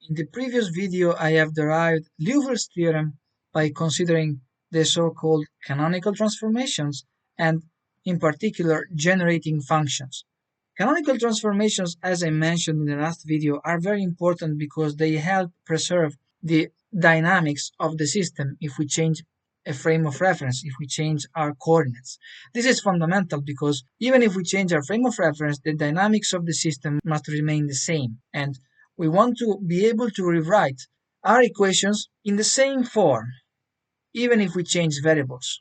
In the previous video, I have derived Liouville's theorem by considering the so-called canonical transformations and, in particular, generating functions. Canonical transformations, as I mentioned in the last video, are very important because they help preserve the dynamics of the system if we change a frame of reference, if we change our coordinates. This is fundamental because even if we change our frame of reference, the dynamics of the system must remain the same, and we want to be able to rewrite our equations in the same form, even if we change variables.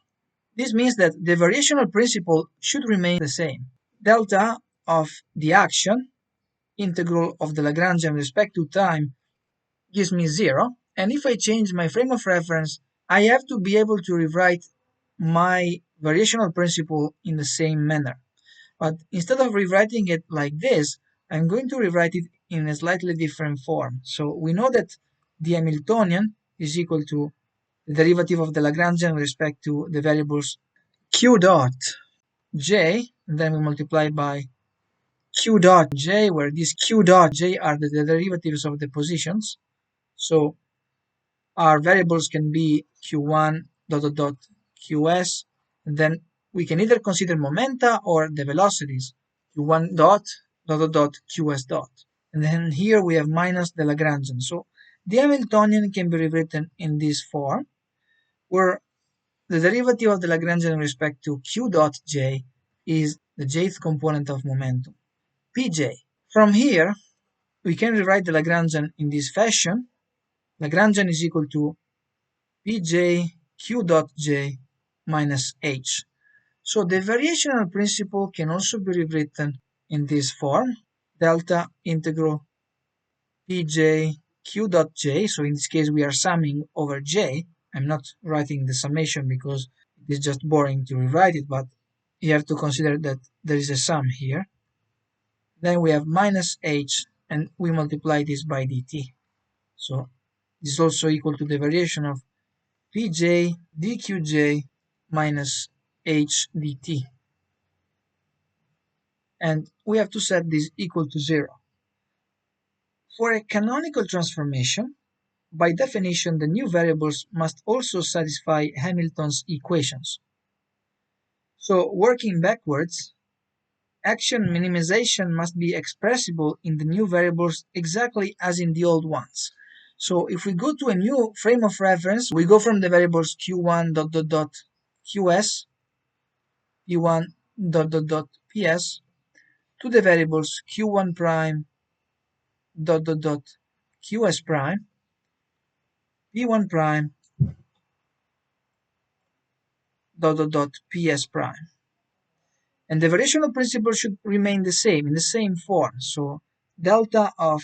This means that the variational principle should remain the same. Delta of the action, integral of the Lagrangian with respect to time, gives me 0, and if I change my frame of reference, I have to be able to rewrite my variational principle in the same manner. But instead of rewriting it like this, I'm going to rewrite it in a slightly different form. So we know that the Hamiltonian is equal to the derivative of the Lagrangian with respect to the variables q dot j, and then we multiply by q dot j, where these q dot j are the derivatives of the positions. So our variables can be q1 dot dot dot qs, and then we can either consider momenta or the velocities, q1 dot dot dot dot qs dot. And then here we have minus the Lagrangian. So the Hamiltonian can be rewritten in this form, where the derivative of the Lagrangian with respect to q dot j is the jth component of momentum, pj. From here, we can rewrite the Lagrangian in this fashion. Lagrangian is equal to pj q dot j minus h. So the variational principle can also be rewritten in this form, delta integral pj q dot j. So in this case, we are summing over j. I'm not writing the summation because it's just boring to rewrite it, but you have to consider that there is a sum here. Then we have minus h, and we multiply this by dt. So this is also equal to the variation of pj dqj minus h dt. And we have to set this equal to 0. For a canonical transformation, by definition, the new variables must also satisfy Hamilton's equations. So working backwards, action minimization must be expressible in the new variables exactly as in the old ones. So if we go to a new frame of reference, we go from the variables q1 dot dot dot qs, p1 dot dot dot ps, to the variables q1 prime dot dot dot qs prime, p1 prime dot dot dot ps prime. And the variational principle should remain the same, in the same form. So delta of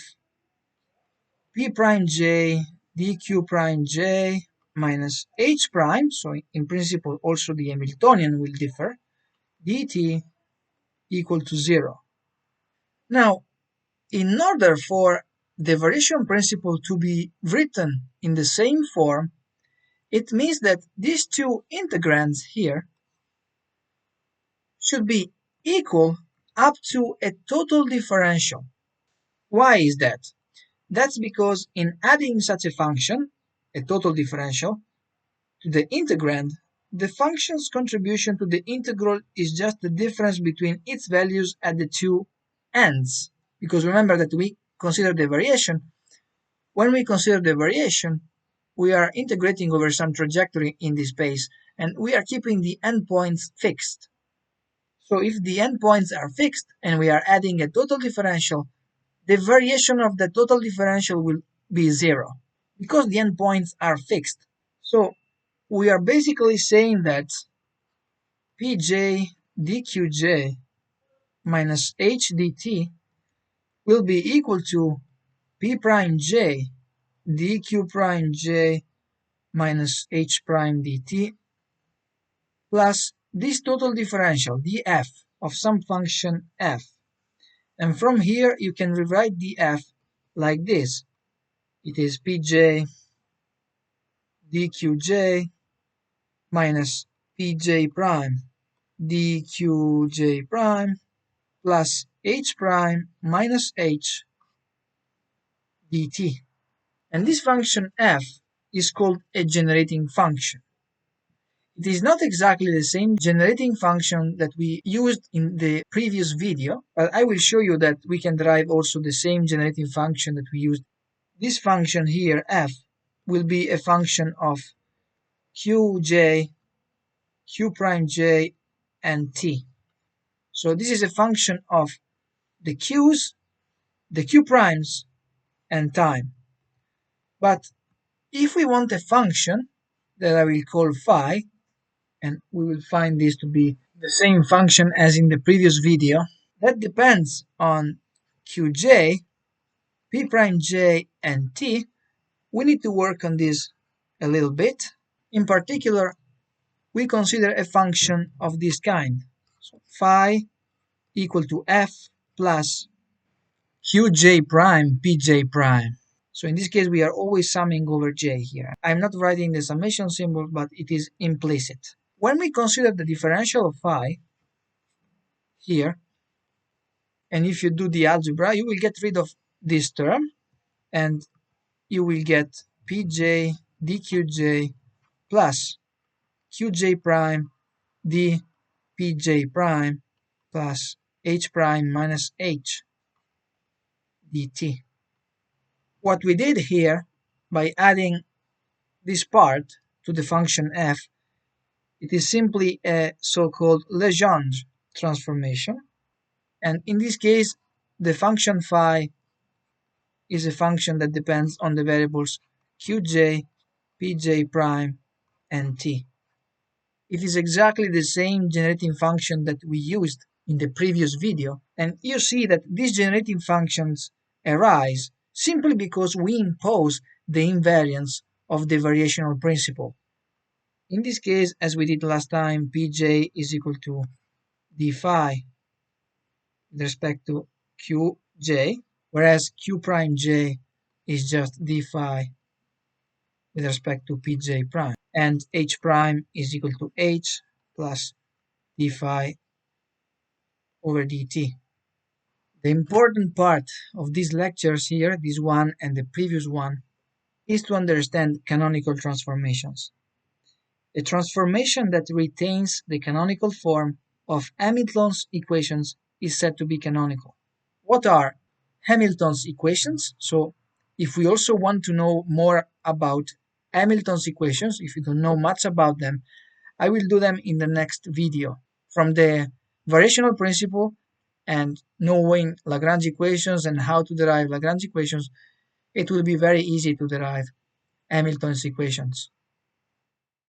p prime j dq prime j minus h prime, so in principle also the Hamiltonian will differ, dt equal to 0. Now, in order for the variation principle to be written in the same form, it means that these two integrands here should be equal up to a total differential. Why is that? That's because in adding such a function, a total differential, to the integrand, the function's contribution to the integral is just the difference between its values at the two ends. Because remember that we consider the variation. When we consider the variation, we are integrating over some trajectory in this space, and we are keeping the endpoints fixed. So if the endpoints are fixed and we are adding a total differential, the variation of the total differential will be 0 because the endpoints are fixed. So we are basically saying that pj dqj minus h dt will be equal to p prime j dq prime j minus h prime dt plus this total differential df of some function f. And from here you can rewrite df like this. It is pj dqj minus pj prime dqj prime plus h prime minus h dt. And this function f is called a generating function. It is not exactly the same generating function that we used in the previous video, but I will show you that we can derive also the same generating function that we used. This function here, f, will be a function of qj, q prime j, and t. So this is a function of the q's, the q primes, and time. But if we want a function that I will call phi, and we will find this to be the same function as in the previous video, that depends on qj, p prime j, and t, we need to work on this a little bit. In particular, we consider a function of this kind. So phi equal to f plus qj prime pj prime. So in this case, we are always summing over j here. I'm not writing the summation symbol, but it is implicit. When we consider the differential of phi here, and if you do the algebra, you will get rid of this term, and you will get pj dqj plus qj prime d pj prime plus h prime minus h dt. What we did here by adding this part to the function f, it is simply a so-called Legendre transformation, and in this case the function phi is a function that depends on the variables qj, pj prime, and t. It is exactly the same generating function that we used in the previous video, and you see that these generating functions arise simply because we impose the invariance of the variational principle. In this case, as we did last time, pj is equal to d phi with respect to qj, whereas q prime j is just d phi with respect to pj prime, and h prime is equal to h plus d phi over dt. The important part of these lectures here, this one and the previous one, is to understand canonical transformations. A transformation that retains the canonical form of Hamilton's equations is said to be canonical. What are Hamilton's equations? So if we also want to know more about Hamilton's equations, if you don't know much about them, I will do them in the next video. From the variational principle and knowing Lagrange equations and how to derive Lagrange equations, it will be very easy to derive Hamilton's equations.